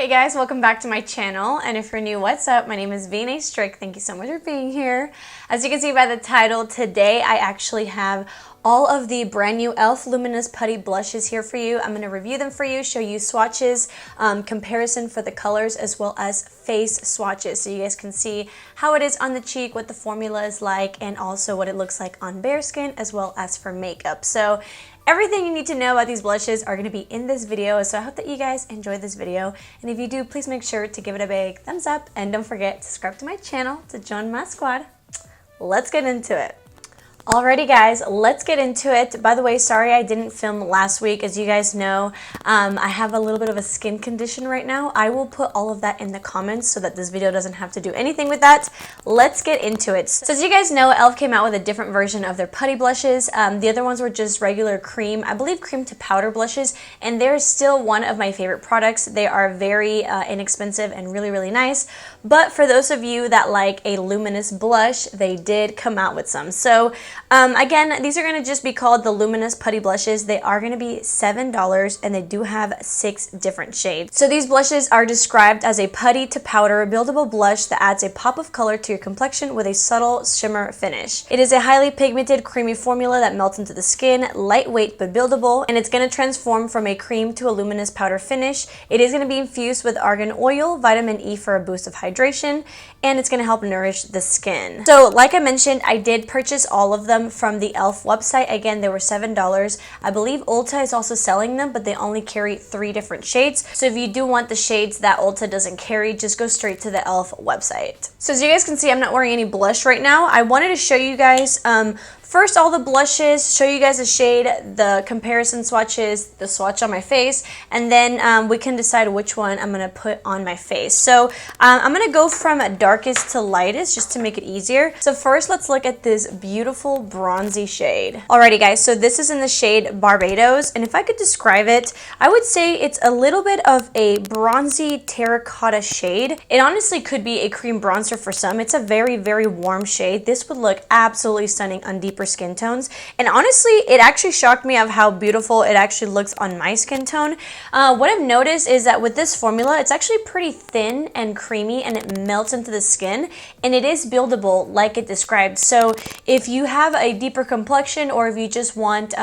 Hey guys, welcome back to my channel, and if you're new, what's up? My name is vianney.strick. Thank you so much for being here. As you can see by the title, today I actually have all of the brand new E.L.F. Luminous Putty blushes here for you. I'm going to review them for you, show you swatches, comparison for the colors, as well as face swatches, so you guys can see how it is on the cheek, what the formula is like, and also what it looks like on bare skin, as well as for makeup. So everything you need to know about these blushes are going to be in this video, so I hope that you guys enjoy this video. And if you do, please make sure to give it a big thumbs up, and don't forget to subscribe to my channel to join my squad. Let's get into it. Alrighty guys, let's get into it. By the way, sorry I didn't film last week. As you guys know, I have a little bit of a skin condition right now. I will put all of that in the comments so that this video doesn't have to do anything with that. Let's get into it. So as you guys know, E.L.F. came out with a different version of their putty blushes. The other ones were just regular cream, I believe cream to powder blushes, and they're still one of my favorite products. They are very inexpensive and really, really nice. But for those of you that like a luminous blush, they did come out with some. So again, these are going to just be called the Luminous Putty Blushes. They are going to be $7, and they do have 6 different shades. So these blushes are described as a putty to powder buildable blush that adds a pop of color to your complexion with a subtle shimmer finish. It is a highly pigmented, creamy formula that melts into the skin, lightweight but buildable, and it's going to transform from a cream to a luminous powder finish. It is going to be infused with argan oil, vitamin E for a boost of hydration, and it's going to help nourish the skin. So like I mentioned, I did purchase all of them from the E.L.F. website. Again, they were $7. I believe ULTA is also selling them, but they only carry 3 different shades. So if you do want the shades that ULTA doesn't carry, just go straight to the E.L.F. website. So as you guys can see, I'm not wearing any blush right now. I wanted to show you guys first all the blushes, show you guys the shade, the comparison swatches, the swatch on my face, and then we can decide which one I'm going to put on my face. So I'm going to go from darkest to lightest just to make it easier. So first let's look at this beautiful bronzy shade. Alrighty guys, so this is in the shade Barbados, and if I could describe it, I would say it's a little bit of a bronzy terracotta shade. It honestly could be a cream bronzer for some. It's a very, very warm shade. This would look absolutely stunning on deeper skin tones, and honestly it actually shocked me of how beautiful it actually looks on my skin tone. What I've noticed is that with this formula, it's actually pretty thin and creamy, and it melts into the skin, and it is buildable like it described. So if you have a deeper complexion, or if you just want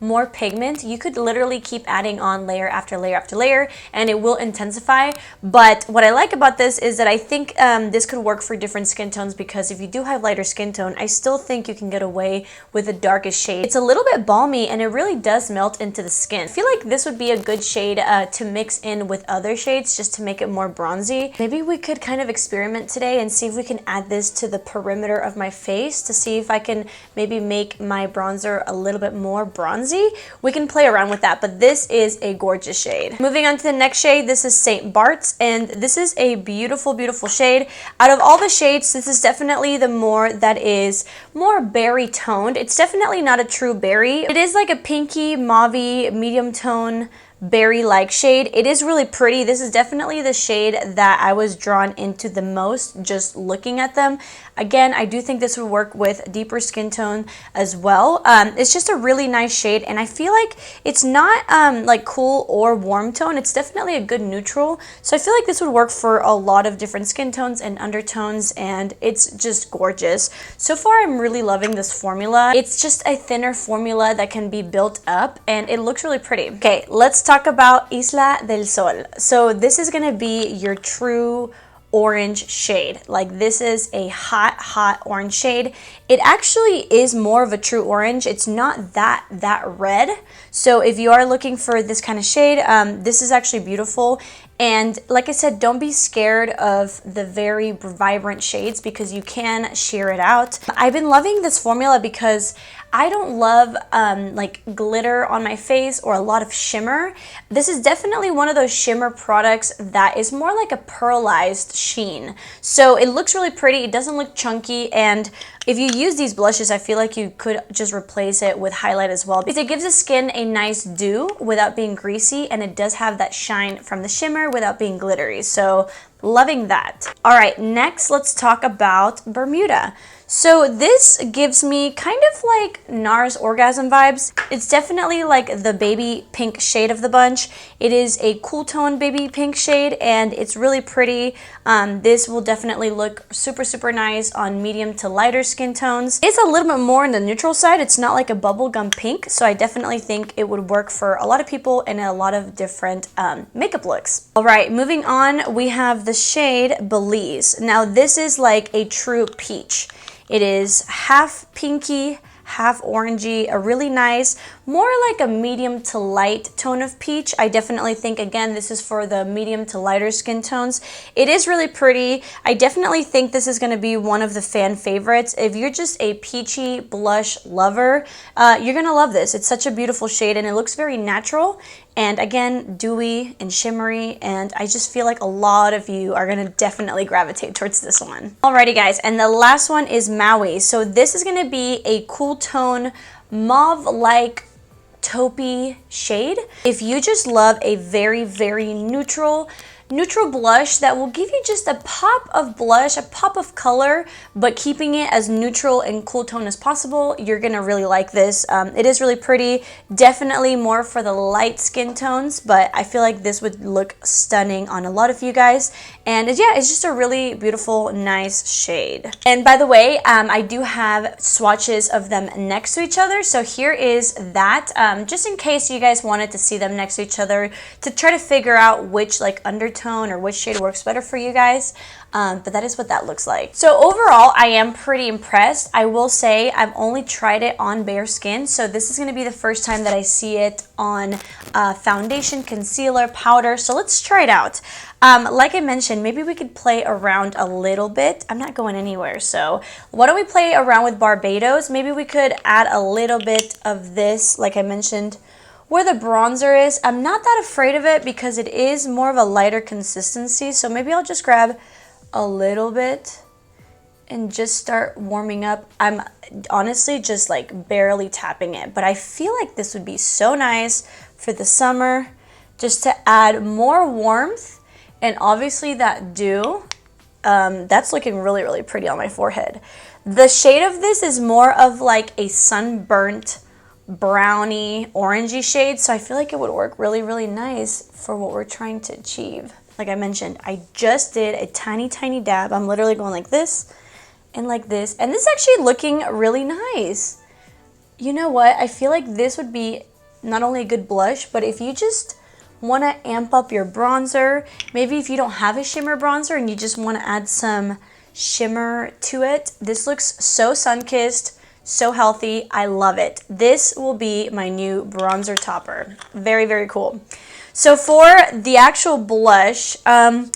more pigment, you could literally keep adding on layer after layer after layer, and it will intensify. But what I like about this is that I think this could work for different skin tones, because if you do have lighter skin tone, I still think you can get away with the darkest shade. It's a little bit balmy, and it really does melt into the skin. I feel like this would be a good shade to mix in with other shades just to make it more bronzy. Maybe we could kind of experiment today and see if we can add this to the perimeter of my face to see if I can maybe make my bronzer a little bit more bronzy. We can play around with that, but this is a gorgeous shade. Moving on to the next shade, this is St. Bart's, and this is a beautiful, beautiful shade. Out of all the shades, this is definitely the more that is more berry toned. It's definitely not a true berry. It is like a pinky, mauvey, medium tone berry-like shade. It is really pretty. This is definitely the shade that I was drawn into the most just looking at them. Again, I do think this would work with deeper skin tone as well. It's just a really nice shade, and I feel like it's not like cool or warm tone. It's definitely a good neutral. So I feel like this would work for a lot of different skin tones and undertones, and it's just gorgeous. So far, I'm really loving this formula. It's just a thinner formula that can be built up, and it looks really pretty. Okay, let's talk about Isla del Sol. So this is gonna be your true orange shade. Like, this is a hot orange shade. It actually is more of a true orange. It's not that red. So if you are looking for this kind of shade, this is actually beautiful. And like I said, don't be scared of the very vibrant shades, because you can sheer it out. I've been loving this formula because I don't love like glitter on my face or a lot of shimmer. This is definitely one of those shimmer products that is more like a pearlized sheen. So it looks really pretty. It doesn't look chunky, and if you use these blushes, I feel like you could just replace it with highlight as well, because it gives the skin a nice dew without being greasy, and it does have that shine from the shimmer without being glittery. So loving that. All right, next let's talk about Bermuda. So this gives me kind of like NARS Orgasm vibes. It's definitely like the baby pink shade of the bunch. It is a cool tone baby pink shade and it's really pretty. This will definitely look super, super nice on medium to lighter skin tones. It's a little bit more on the neutral side. It's not like a bubblegum pink, so I definitely think it would work for a lot of people and a lot of different makeup looks. All right, moving on, we have the shade Belize. Now this is like a true peach. It is half pinky, half orangey, a really nice, more like a medium to light tone of peach. I definitely think, again, this is for the medium to lighter skin tones. It is really pretty. I definitely think this is going to be one of the fan favorites. If you're just a peachy blush lover, you're going to love this. It's such a beautiful shade and it looks very natural. And again, dewy and shimmery, and I just feel like a lot of you are gonna definitely gravitate towards this one. Alrighty guys, and the last one is Maui. So this is gonna be a cool tone, mauve-like taupey shade. If you just love a very, very neutral blush that will give you just a pop of blush, a pop of color, but keeping it as neutral and cool tone as possible, you're gonna really like this. It is really pretty, definitely more for the light skin tones, but I feel like this would look stunning on a lot of you guys. And yeah, it's just a really beautiful, nice shade. And by the way, I do have swatches of them next to each other. So here is that, just in case you guys wanted to see them next to each other to try to figure out which like undertone or which shade works better for you guys. But that is what that looks like. So overall, I am pretty impressed. I will say I've only tried it on bare skin, so this is going to be the first time that I see it on foundation, concealer, powder. So let's try it out. Like I mentioned, maybe we could play around a little bit. I'm not going anywhere, so why don't we play around with Barbados? Maybe we could add a little bit of this, like I mentioned, where the bronzer is. I'm not that afraid of it because it is more of a lighter consistency, so maybe I'll just grab a little bit and just start warming up. I'm honestly just like barely tapping it, but I feel like this would be so nice for the summer just to add more warmth. And obviously that dew, that's looking really, really pretty on my forehead. The shade of this is more of like a sunburnt browny orangey shade, so I feel like it would work really, really nice for what we're trying to achieve. Like I mentioned, I just did a tiny, tiny dab. I'm literally going like this and like this, and this is actually looking really nice. You know what? I feel like this would be not only a good blush, but if you just want to amp up your bronzer, maybe if you don't have a shimmer bronzer and you just want to add some shimmer to it, this looks so sun-kissed, so healthy. I love it. This will be my new bronzer topper. Very, very cool. So for the actual blush, I'm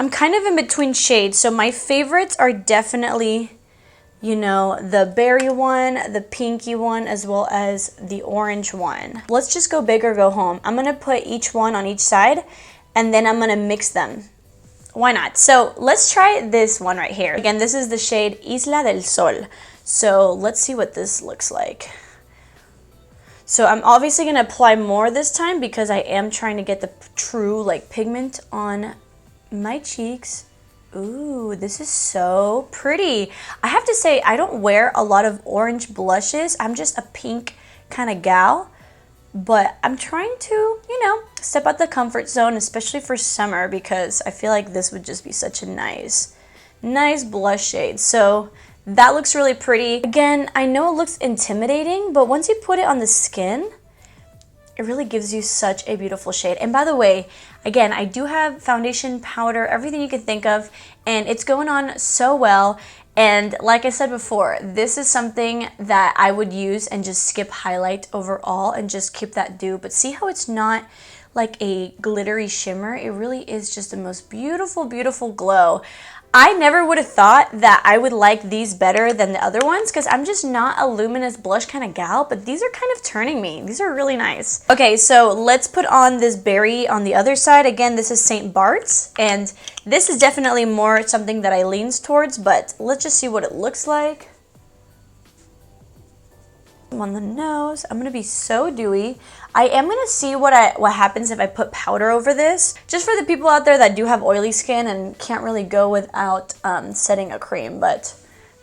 kind of in between shades. So my favorites are definitely, you know, the berry one, the pinky one, as well as the orange one. Let's just go big or go home. I'm gonna put each one on each side and then I'm gonna mix them. Why not? So let's try this one right here. Again, this is the shade Isla del Sol. So let's see what this looks like. So I'm obviously gonna apply more this time because I am trying to get the true like pigment on my cheeks. Ooh, this is so pretty. I have to say, I don't wear a lot of orange blushes. I'm just a pink kind of gal, but I'm trying to, you know, step out the comfort zone, especially for summer, because I feel like this would just be such a nice blush shade. So that looks really pretty. Again, I know it looks intimidating, but once you put it on the skin, it really gives you such a beautiful shade. And by the way, again, I do have foundation, powder, everything you could think of, and it's going on so well. And like I said before, this is something that I would use and just skip highlight overall and just keep that dew. But see how it's not like a glittery shimmer? It really is just the most beautiful, beautiful glow. I never would have thought that I would like these better than the other ones because I'm just not a luminous blush kind of gal, but these are kind of turning me. These are really nice. Okay, so let's put on this berry on the other side. Again, this is St. Bart's, and this is definitely more something that I leans towards, but let's just see what it looks like. On the nose, I'm gonna be so dewy. I am gonna see what happens if I put powder over this, just for the people out there that do have oily skin and can't really go without setting a cream. But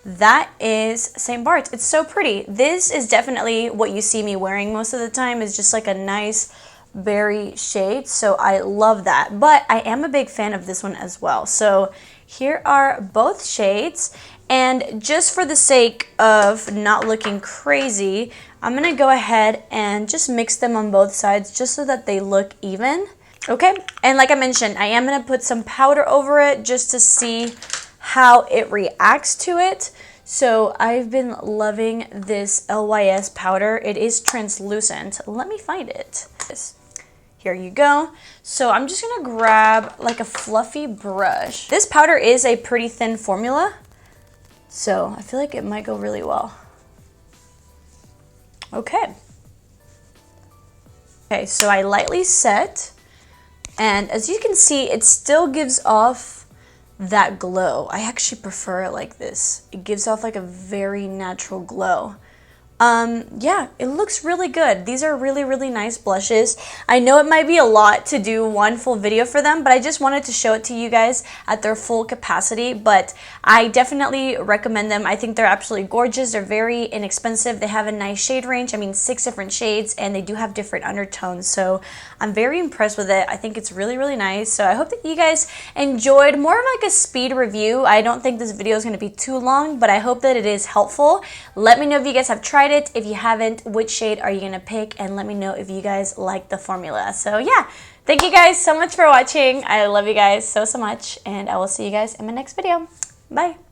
that is St. Bart's. It's so pretty. This is definitely what you see me wearing most of the time, is just like a nice berry shade. So I love that. But I am a big fan of this one as well. So here are both shades. And just for the sake of not looking crazy, I'm going to go ahead and just mix them on both sides just so that they look even. Okay, and like I mentioned, I am going to put some powder over it just to see how it reacts to it. So I've been loving this LYS powder. It is translucent. Let me find it. Here you go. So I'm just going to grab like a fluffy brush. This powder is a pretty thin formula, so I feel like it might go really well. Okay. Okay, so I lightly set, and as you can see, it still gives off that glow. I actually prefer it like this. It gives off like a very natural glow. Yeah, it looks really good. These are really, really nice blushes. I know it might be a lot to do one full video for them, but I just wanted to show it to you guys at their full capacity. But I definitely recommend them. I think they're absolutely gorgeous. They're very inexpensive. They have a nice shade range. I mean, 6 different shades, and they do have different undertones. So I'm very impressed with it. I think it's really, really nice. So I hope that you guys enjoyed more of like a speed review. I don't think this video is going to be too long, but I hope that it is helpful. Let me know if you guys have tried it. If you haven't, which shade are you gonna pick? And let me know if you guys like the formula. So yeah, thank you guys so much for watching. I love you guys so much, and I will see you guys in my next video. Bye.